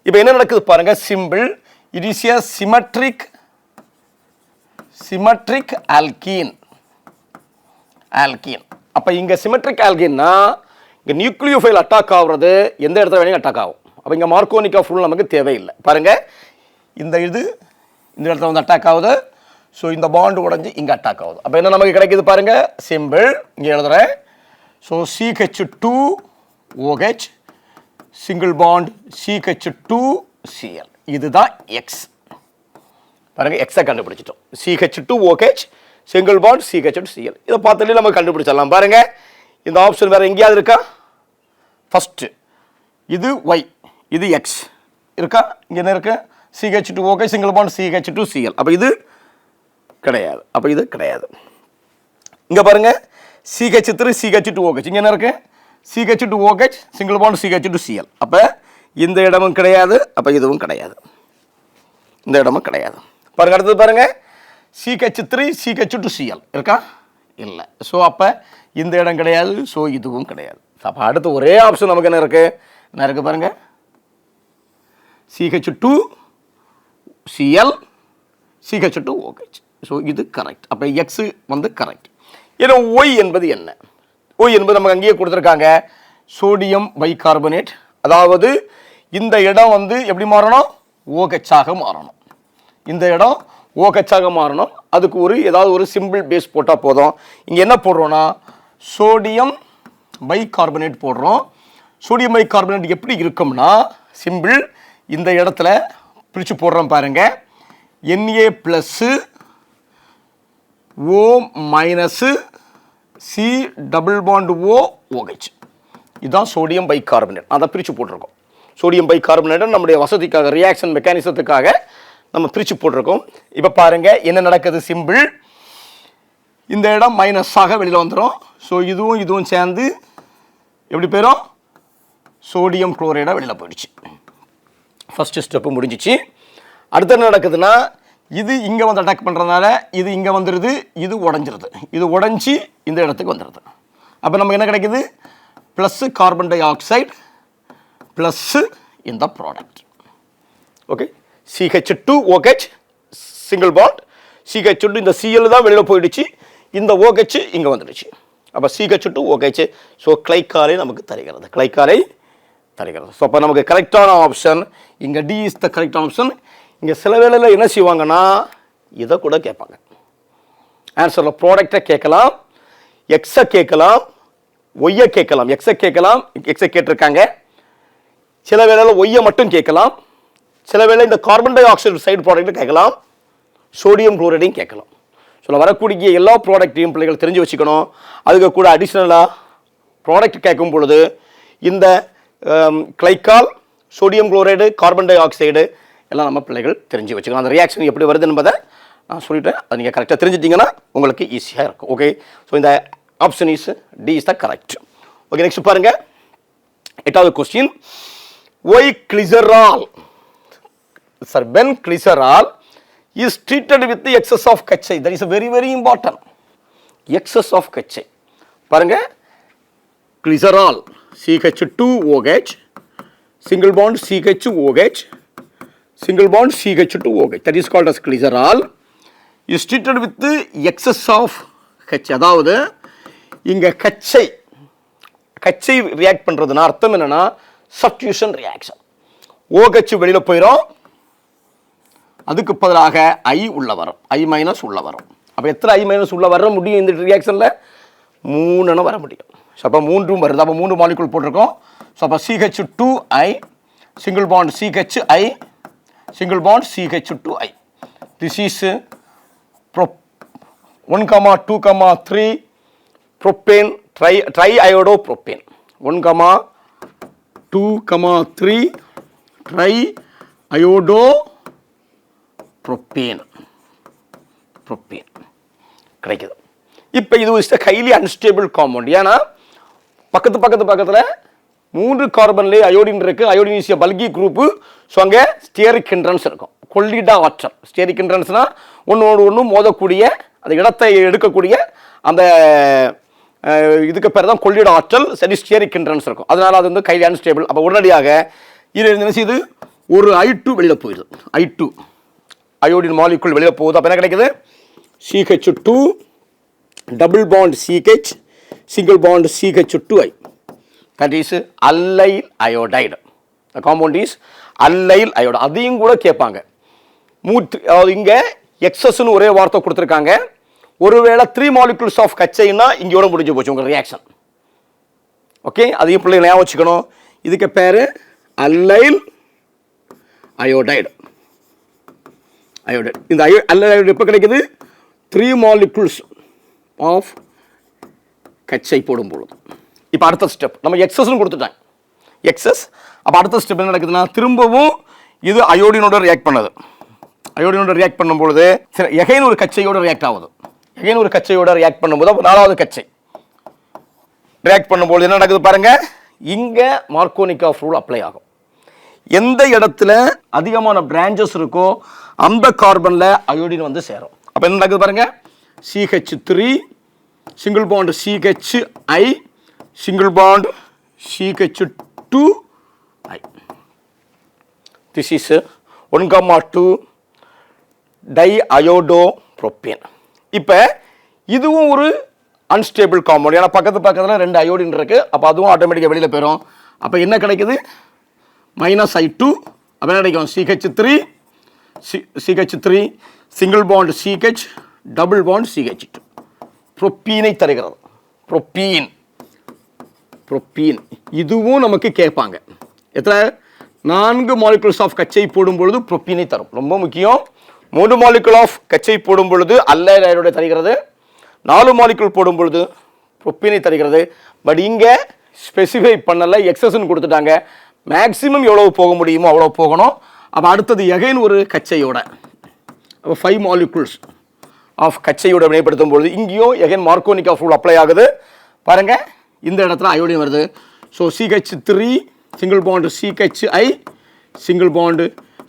Speaker 1: இப்போ என்ன நடக்குது பாருங்க. Simple, it is a symmetric alkene. அப்போ இங்கே சிமெட்ரிக் ஆல்கீன்னா இங்கே நியூக்ளியோஃபைல் அட்டாக் ஆகுறது எந்த இடத்துல வேணாலும் அட்டாக் ஆகும். அப்போ இங்கே மார்க்கோனிக் ஆஃப் ரூல் நமக்கு தேவையில்லை. பாருங்க, இந்த இடத்துல வந்து அட்டாக் ஆகுது. ஸோ இந்த பாண்டு உடஞ்சி இங்கே அட்டாக் ஆகுது. அப்போ என்ன நமக்கு கிடைக்குது பாருங்க. சிம்பிள் இங்கே எழுதுறேன். So CH2OH single bond CH2Cl, இதுதான் எக்ஸ். பாருங்க, எக்ஸை கண்டுபிடிச்சிட்டோம். CH2OH single bond CH2Cl. இதை பார்த்தாலே நம்ம கண்டுபிடிச்சிடலாம். பாருங்க, இந்த ஆப்ஷன் வேற எங்கேயாவது இருக்கா? ஃபர்ஸ்ட் இது Y, இது X இருக்கா? இங்கே என்ன இருக்கு? CH2OH single bond CH2Cl. அப்போ இது கிடையாது. அப்போ இது கிடையாது. இங்கே பாருங்க, CH3 CH2OH. இங்கே என்ன இருக்கு? CH2OH single bond CH2Cl. அப்போ இந்த இடமும் கிடையாது. அப்போ இதுவும் கிடையாது. இந்த இடமும் கிடையாது. பாருங்க, அடுத்தது பாருங்க, CH3 CH2Cl இருக்கா? இல்லை. ஸோ அப்போ இந்த இடம் கிடையாது. ஸோ இதுவும் கிடையாது. அப்போ அடுத்து ஒரே ஆப்ஷன் நமக்கு என்ன இருக்கு? என்ன இருக்கு பாருங்க, CH2Cl CH2OH. ஸோ இது கரெக்ட். அப்போ எக்ஸ் வந்து கரெக்ட். ஏன்னா ஒய் என்பது என்ன? ஒய் என்பது நமக்கு அங்கேயே கொடுத்துருக்காங்க, சோடியம் பைகார்பனேட். அதாவது இந்த இடம் வந்து எப்படி மாறணும்? OH-ஆக மாறணும். இந்த இடம் OH-ஆக மாறணும். அதுக்கு ஏதாவது ஒரு சிம்பிள் பேஸ் போட்டால் போதும். இங்கே என்ன போடுறோன்னா சோடியம் பைகார்பனேட் போடுறோம். சோடியம் பைகார்பனேட் எப்படி இருக்கும்னா சிம்பிள், இந்த இடத்துல பிரித்து போடுறோம் பாருங்க. Na plus O minus C double bond OH, இதுதான் சோடியம் பைகார்பனேட். அதை பிரித்து போட்டிருக்கோம். சோடியம் பைகார்பனேட் நம்முடைய வசதிக்காக, ரியாக்ஷன் மெக்கானிசத்துக்காக நம்ம பிரித்து போட்டிருக்கோம். இப்போ பாருங்கள் என்ன நடக்குது. சிம்பிள், இந்த இடம் மைனஸாக வெளியில் வந்துடும். ஸோ இதுவும் சேர்ந்து எப்படி போயிடும், சோடியம் குளோரைடாக வெளியில் போயிடுச்சு. ஃபஸ்ட்டு ஸ்டெப்பு முடிஞ்சிச்சு. அடுத்து என்ன நடக்குதுன்னா, இது இங்கே வந்து அட்டாக் பண்ணுறதுனால இது இங்கே வந்துடுது, இது உடஞ்சிருது. இது உடஞ்சி இந்த இடத்துக்கு வந்துடுது. அப்போ நமக்கு என்ன கிடைக்குது, plus carbon dioxide plus இந்த product. Okay, CH2OH single bond, CH2 இந்த Cl தான் வெளியில் போயிடுச்சு, இந்த OH இங்கே வந்துடுச்சு. அப்போ CH2OH, ஸோ கிளைக்காலை நமக்கு தருகிறது, கிளைக்காலை தருகிறது. ஸோ அப்போ நமக்கு கரெக்டான ஆப்ஷன் இங்கே D is the correct option. இங்கே சில வேளையில் என்ன செய்வாங்கன்னா இதை கூட கேட்பாங்க. ஆன்சரில் ப்ராடக்டை கேட்கலாம், எக்ஸை கேட்கலாம், ஒய்யை கேட்கலாம். எக்ஸை கேட்கலாம், எக்ஸை கேட்டிருக்காங்க. சில வேளையில் ஒய்யை மட்டும் கேட்கலாம். சில வேளை இந்த கார்பன் டை ஆக்சைடு சைடு ப்ராடக்ட்டை கேட்கலாம், சோடியம் குளோரைடையும் கேட்கலாம். ஸோ வரக்கூடிய எல்லா ப்ராடக்ட்டையும் பிள்ளைகள் தெரிஞ்சு வச்சுக்கணும். அதுக்கு கூட அடிஷ்னலாக ப்ராடக்ட் கேட்கும் பொழுது இந்த glycol, sodium chloride, carbon di oxide எல்லாம் நம்ம பிள்ளைகள் தெரிஞ்சு வச்சுக்கணும். அந்த ரியாக்ஷன் எப்படி வருது என்பதை நான் சொல்லிட்டேன். அதை நீங்கள் கரெக்டாக தெரிஞ்சிட்டிங்கன்னா உங்களுக்கு ஈஸியாக இருக்கும். ஓகே, ஸோ இந்த option is D is the correct. Okay, next பாருங்கள். 8வது question. Why glycerol, sir when glycerol is treated with the excess of கச்சை, that is a very very important. excess of கச்சை பாருங்க, glycerol CH2OH single bond CH2OH single bond CH2OH, that is called as glycerol, is treated with the excess of கச்சை. அதாவது இங்க கச்சை react பண்றதுனா அர்த்தம் என்னன்னா substitution reaction. OH வெளியில போயிடும், அதுக்கு பதிலாக I உள்ள வரும், I- உள்ள வரும். அப்போ எத்தனை I- உள்ள வர முடியும் இந்த ரியாக்ஷனில்? 3 வர முடியும். ஸோ அப்போ 3 வருது. அப்போ 3 மாலிகுல் போட்டிருக்கோம். ஸோ அப்போ CH2I single bond CHI single bond CH2I. This is 1, 2, 3 propane try iodo propane. 1, 2, 3 try iodo propane கிடைக்குது. இப்போ இது இஸ் ஹைலி அன்ஸ்டேபிள் காம்பவுண்ட். ஏன்னா பக்கத்தில் 3 கார்பன்லேயே அயோடின் இருக்குது. Iodine is bulky group. So அங்கே ஸ்டேரிக் ஹிண்ட்ரன்ஸ் இருக்கும். கொள்ளிட ஆற்றல், ஸ்டேரிக் ஹிண்ட்ரன்ஸ்னால் ஒன்று மோதக்கூடிய அந்த இடத்தை எடுக்கக்கூடிய அந்த இதுக்கு பேர் தான் கொள்ளிட ஆற்றல். சரி, ஸ்டேரிக் ஹிண்ட்ரன்ஸ் இருக்கும். அதனால் அது வந்து ஹைலி அன்ஸ்டேபிள். அப்போ உடனடியாக இது என்ன செய்யுது, ஒரு I2 வெளியில் போயிடுது. I2 அயோடின் மாலிகுல் வெளியில் போகுது. அப்போ என்ன கிடைக்குது, CH2 double bond CH single bond CH2I, that is allyl iodide. the compound is allyl iodide. அதையும் கூட கேட்பாங்க. இங்கே எக்ஸஸ்னு ஒரே வார்த்தை கொடுத்துருக்காங்க. ஒருவேளை 3 molecules ஆஃப் கச்சைன்னா இங்கேயோட முடிஞ்சு போச்சு உங்கள் ரியாக்ஷன். ஓகே, அதையும் பிள்ளைங்க ஞாபகம் வச்சுக்கணும். இதுக்கு பேர் allyl iodide. இந்த allyl iodide எப்போ கிடைக்குது, 3 molecules ஆஃப் கச்சை போடும் பொழுது. இப்போ அடுத்த ஸ்டெப் நம்ம எக்ஸஸ்னு கொடுத்துட்டாங்க. எக்ஸஸ். அப்போ அடுத்த ஸ்டெப் என்ன நடக்குதுன்னா, திரும்பவும் இது அயோடினோட ரியாக்ட் பண்ணது. அயோடினோட ரியாக்ட் பண்ணும்பொழுது எகைன் ஒரு கச்சையோட ரியாக்ட் ஆகுது. எகைன் ஒரு கச்சையோட ரியாக்ட் பண்ணும்போது அப்போ 4வது கச்சை ரியாக்ட் பண்ணும்போது என்ன நடக்குது பாருங்க, இங்கே மார்க்கோனிக் ஆஃப் ரூல் அப்ளை ஆகும். எந்த இடத்துல அதிகமான பிரான்ச்சஸ் இருக்கோ அந்த கார்பனில் அயோடின் வந்து சேரும். அப்போ என்ன நடக்குது பாருங்க, CH3 single bond CHI single bond CH2I. This is 1, 2 diiodopropane. இப்போ இதுவும் ஒரு அன்ஸ்டேபிள் காம்பவுண்ட். ஏன்னா பக்கத்தில் 2 அயோடின் இருக்குது. அப்போ அதுவும் ஆட்டோமேட்டிக்காக வெளியில் போயிடும். அப்போ என்ன கிடைக்குது, -I2. அப்போ என்ன கிடைக்கும், CH3 single bond CH double bond CH2 ப்ரோப்பீனை தருகிறது. ப்ரோப்பீன் இதுவும் நமக்கு கேட்பாங்க. எத்தனை 4 molecules ஆஃப் கச்சை போடும் பொழுது ப்ரோப்பீனை தரும். ரொம்ப முக்கியம். 3 molecule ஆஃப் கச்சை போடும் பொழுது allyl iodide தருகிறது. 4 molecule போடும் பொழுது ப்ரோப்பீனை தருகிறது. பட் இங்கே ஸ்பெசிஃபை பண்ணலை, எக்ஸஸ்ன்னு கொடுத்துட்டாங்க. மேக்ஸிமம் எவ்வளோ போக முடியுமோ அவ்வளோ போகணும். அப்போ அடுத்தது எகைன் ஒரு கச்சையோட, அப்போ 5 molecules ஆஃப் கச்சையோட வினைப்படுத்தும் பொழுது இங்கேயும் எகைன் மார்க்கோனிக் ரூல் அப்ளை ஆகுது. பாருங்க இந்த இடத்துல அயோடின் வருது. So CH3 single bond CHI single bond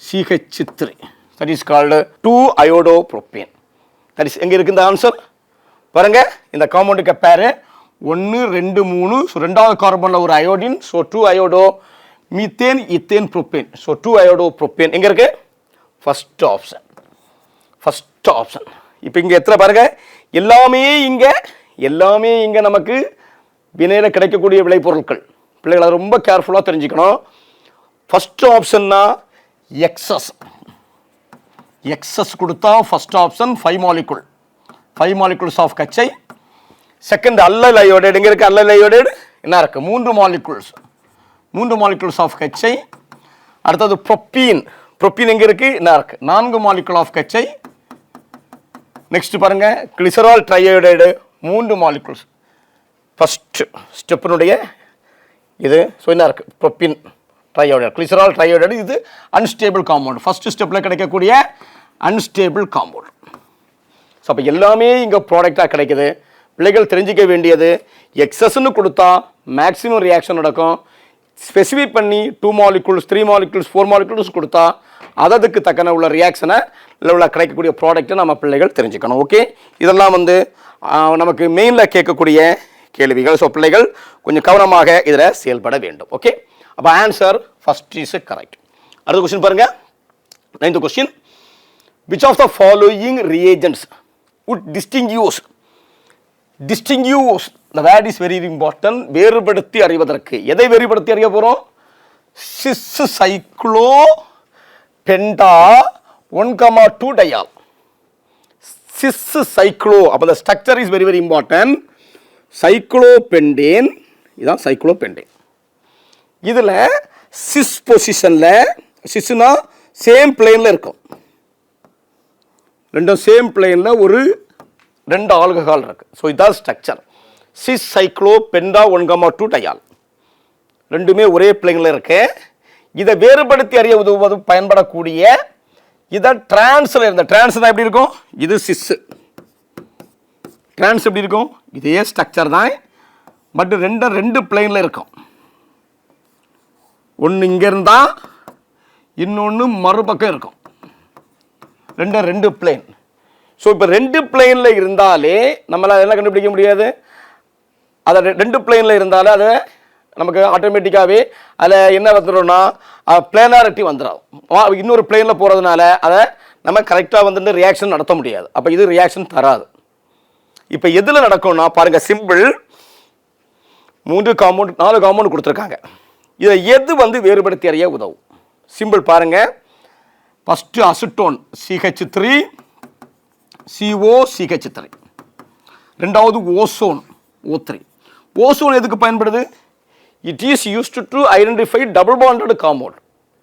Speaker 1: CH3, that is called 2-iodopropane. That is எங்கே இருக்குது இந்த ஆன்சர் பாருங்க. இந்த காம்பவுண்டுக்கு பேரு 1 2 3. ஸோ ரெண்டாவது கார்பனில் ஒரு iodine. So 2-iodo methane ethane propane. So 2-iodopropane எங்கே இருக்கு? First option, first option. இப்போ இங்கே எத்தனை பாருங்க, எல்லாமே இங்கே நமக்கு வினையில் கிடைக்கக்கூடிய விளைபொருட்கள். பிள்ளைகளை ரொம்ப கேர்ஃபுல்லாக தெரிஞ்சுக்கணும். ஃபர்ஸ்ட் ஆப்ஷன்னா எக்ஸஸ் கொடுத்தா ஃபர்ஸ்ட் ஆப்ஷன் 5 molecules ஆஃப் கச்சை. செகண்ட் அல்லைல் அயோடைடு எங்கே இருக்குது? அல்லைல் அயோடைடு என்ன இருக்குது? 3 molecules ஆஃப் கச்சை. அடுத்தது ப்ரோப்பீன் எங்கே இருக்குது? என்ன இருக்குது? 4 molecule ஆஃப் கச்சை. நெக்ஸ்ட் பாருங்க கிளிசரால் ட்ரையோடைடு 3 molecules. ஃபர்ஸ்ட் ஸ்டெப்பினுடைய இது. ஸோ என்ன இருக்குது? Propene triiodide, glycerol triiodide. இது அன்ஸ்டேபிள் காம்பவுண்ட், ஃபர்ஸ்ட் ஸ்டெப்பில் கிடைக்கக்கூடிய அன்ஸ்டேபிள் காம்பவுண்ட். ஸோ அப்போ எல்லாமே இங்கே ப்ராடக்டாக கிடைக்குது. பிள்ளைகள் தெரிஞ்சிக்க வேண்டியது, எக்ஸஸ்ன்னு கொடுத்தா மேக்ஸிமம் ரியாக்ஷன் நடக்கும். ஸ்பெசிஃபை பண்ணி 2 molecules 3 molecules 4 molecules கொடுத்தா அதுக்கு தக்கன உள்ள ரியாக்ஷனை உள்ள கிடைக்கக்கூடிய ப்ராடக்ட்டை நம்ம பிள்ளைகள் தெரிஞ்சுக்கணும். ஓகே, இதெல்லாம் நமக்கு மெயினில் கேட்கக்கூடிய கேள்விகள். ஸோ பிள்ளைகள் கொஞ்சம் கவனமாக இதில் செயல்பட வேண்டும். ஓகே, அப்போ ஆன்சர் ஃபர்ஸ்ட் இஸ் கரெக்ட். அடுத்த கொஸ்டின் பாருங்க, 9th question. Which of the following reagents would distinguish, the word is very important. வேறுபடுத்தி அறிவதற்கு எதை வேறுபடுத்தி அறிய போகிறோம்? Cis cyclo penta 1,2 diol. Cis cyclo. அப்போ the structure is very very important. Cyclopentane, இதுதான் சைக்ளோபெண்டேன். இதில் சிஸ் பொசிஷனில், சிஸ்னா சேம் பிளேனில் இருக்கும், ரெண்டும் சேம் பிளேனில் ஒரு 2 ஆல்கஹால் இருக்குது. ஸோ இதுதான் ஸ்ட்ரக்சர். சிஸ் சைக்ளோபெண்டா 1,2 diol ரெண்டுமே ஒரே பிளேனில் இருக்கு. இதை வேறுபடுத்தி அறிய உதவுவது பயன்படக்கூடிய இதை டிரான்ஸில் இருந்த டிரான்ஸ் தான் எப்படி இருக்கும்? இது சிஸ். டிரான்ஸ் எப்படி இருக்கும்? இதே ஸ்ட்ரக்சர் தான், பட் ரெண்டு பிளேனில் இருக்கும். ஒன்று இங்கே இருந்தால் இன்னொன்று மறுபக்கம் இருக்கும். ரெண்டு பிளேன். ஸோ இப்போ 2 பிளேனில் இருந்தாலே நம்மளால் என்ன கண்டுபிடிக்க முடியாது? அதை 2 பிளேனில் இருந்தாலே அதை நமக்கு ஆட்டோமேட்டிக்காகவே அதில் என்ன வந்துடும்னா பிளேனாரிட்டி வந்துடும். இன்னொரு பிளேனில் போகிறதுனால அதை நம்ம கரெக்டாக ரியாக்ஷன் நடத்த முடியாது. அப்போ இது ரியாக்ஷன் தராது. இப்போ எதில் நடக்கும்னா பாருங்கள், சிம்பிள் 4 காம்பவுண்ட் கொடுத்துருக்காங்க. இதை எது வேறுபடுத்தி அறிய உதவும்? சிம்பிள் பாருங்கள். First acetone CH3 CO CH3. ரெண்டாவது ஓசோன் O3. ஓசோன் எதுக்கு பயன்படுது? It is used to identify double bonded compound.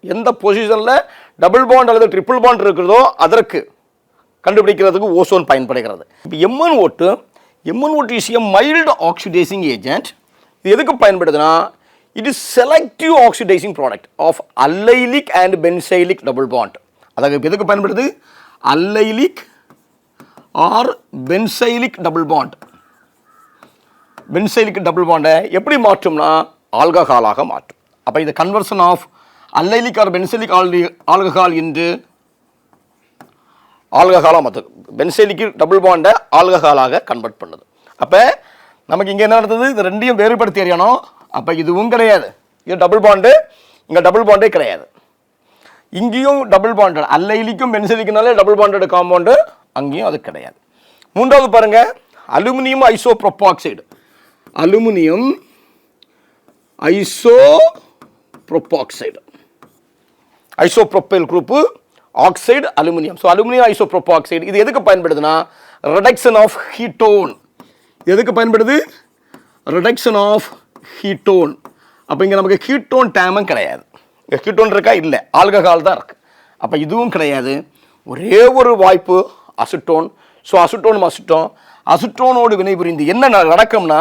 Speaker 1: எந்த பொசிஷனில் டபுள் பாண்ட் அல்லது ட்ரிபிள் பாண்ட் இருக்கிறதோ அதற்கு கண்டுபிடிக்கிறதுக்கு ஓசோன் பயன்படுகிறது. இப்போ MnO2 is a mild oxidising agent. இது எதுக்கு பயன்படுதுன்னா, it is selective oxidising product of allylic and benzylic double bond. அதாவது எதுக்கு பயன்படுது? Allylic or benzylic double bond. Benzylic double பாண்டை எப்படி மாற்றும்னா ஆல்கஹாலாக மாற்றும். அப்போ இது conversion of allylic or benzylic alcohol என்று ஆல்கஹாலாக மாற்றும். பென்சைலிக் டபுள் பாண்டை ஆல்கஹாலாக கன்வெர்ட் பண்ணுது. அப்போ நமக்கு இங்கே என்ன நடந்தது? இது ரெண்டையும் வேறுபடுத்தி அறியணும். அப்போ இதுவும் கிடையாது, இது டபுள் பாண்டு, இங்கே டபுள் பாண்டே கிடையாது. இங்கேயும் டபுள் பாண்டட், அல்லைலிக்கும் பென்சைலிக்குனாலே டபுள் பாண்டட் காம்பவுண்டு, அங்கேயும் அது கிடையாது. மூன்றாவது பாருங்க, aluminium isopropoxide. Aluminium isopropoxide, isopropyl group, oxide, aluminium. So aluminium isopropoxide இது எதுக்கு பயன்படுதுன்னா ரிடக்ஷன் ஆஃப் ஹீட்டோன். எதுக்கு பயன்படுது? Reduction of ketone. அப்போ இங்கே நமக்கு ஹீட்டோன் டேமும் கிடையாது. இங்கே ஹீட்டோன் இருக்கா? இல்லை, ஆல்கஹால் தான் இருக்குது. அப்போ இதுவும் கிடையாது. ஒரே ஒரு வாய்ப்பு அசிட்டோன். ஸோ அசிட்டோனோடு வினைபுரிந்து என்ன நடக்கும்னா,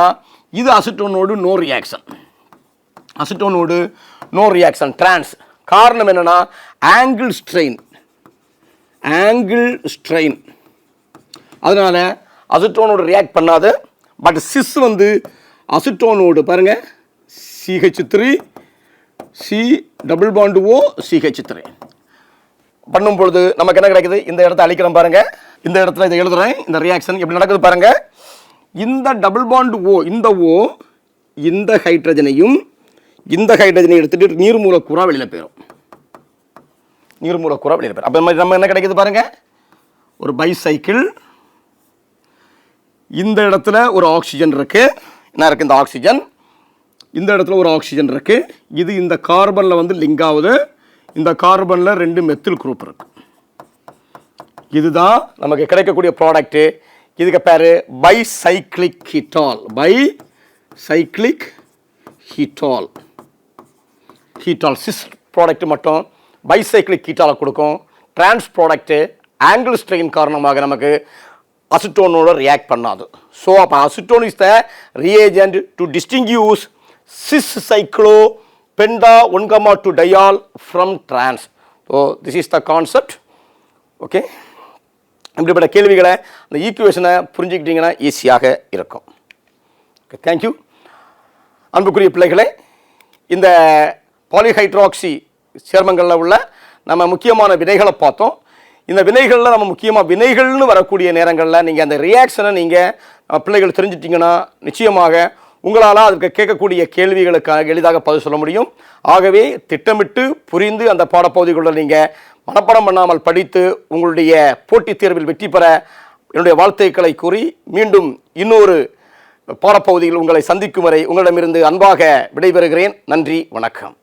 Speaker 1: இது அசிட்டோனோடு நோ ரியாக்ஷன், அசிட்டோனோடு நோ ரியாக்ஷன், காரணம் என்னன்னா ஆங்கிள் ஸ்ட்ரெயின். அதனால அசிட்டோனோடு ரியாக்ட் பண்ணாது. பட் சிஸ் வந்து அசிட்டோனோடு பாருங்க CH3 C double bond O CH3 பண்ணும் பொழுது நமக்கு என்ன கிடைக்குது? இந்த இடத்தை அழிக்கிறோம் பாருங்க. இந்த இடத்துல இதை எழுதுறேன். இந்த ரியாக்ஷன் எப்படி நடக்குது பாருங்க. இந்த டபுள் பாண்ட் O இந்த O இந்த ஹைட்ரஜனையும் எடுத்துட்டு நீர் மூலக்கூறா வெளியில போயிடும். அப்ப நம்ம என்ன கிடைக்குது பாருங்க, ஒரு பைசைக்கிள். இந்த இடத்துல ஒரு ஆக்சிஜன் இருக்கு. என்ன இருக்கு? இந்த ஆக்சிஜன். இந்த இடத்துல ஒரு ஆக்சிஜன் இருக்கு. இது இந்த கார்பன்ல வந்து லிங்க் ஆகுது. இந்த கார்பன்ல 2 மெத்தில் குரூப் இருக்கு. இதுதான் நமக்கு கிடைக்கக்கூடிய ப்ராடக்ட். இதுக்கு பேரு பைசைக்ளிக் கீட்டால். சிஸ் ப்ராடக்ட் மட்டும் பைசைக்ளிக் கீட்டாலை கொடுக்கும். டிரான்ஸ் ப்ராடக்ட் ஆங்கிள் ஸ்ட்ரெயின் காரணமாக நமக்கு அசிட்டோனோட ரியாக்ட் பண்ணாது. ஸோ அப்போ acetone is the reagent to distinguish cis cyclo penta 1,2 diol from trans. So this is the concept. Okay, இப்படிப்பட்ட கேள்விகளை அந்த ஈக்குவேஷனை புரிஞ்சுக்கிட்டீங்கன்னா ஈஸியாக இருக்கும். Okay, thank you. அன்புக்குரிய பிள்ளைகளே, இந்த பாலிஹைட்ராக்சி சேர்மங்களில் உள்ள நம்ம முக்கியமான வினைகளை பார்த்தோம். இந்த வினைகளில் நம்ம முக்கியமாக வினைகள்னு வரக்கூடிய நேரங்களில் நீங்கள் அந்த ரியாக்ஷனை நீங்கள் பிள்ளைகள் தெரிஞ்சிட்டிங்கன்னா நிச்சயமாக உங்களால் அதுக்கு கேட்கக்கூடிய கேள்விகளுக்காக எளிதாக பதில் சொல்ல முடியும். ஆகவே திட்டமிட்டு புரிந்து அந்த பாடப்பகுதிகளில் நீங்கள் மனப்பாடம் பண்ணாமல் படித்து உங்களுடைய போட்டித் தேர்வில் வெற்றி பெற என்னுடைய வாழ்த்துக்களை கூறி மீண்டும் இன்னொரு பாடப்பகுதியில் உங்களை சந்திக்கும் வரை உங்களிடமிருந்து அன்பாக விடைபெறுகிறேன். நன்றி, வணக்கம்.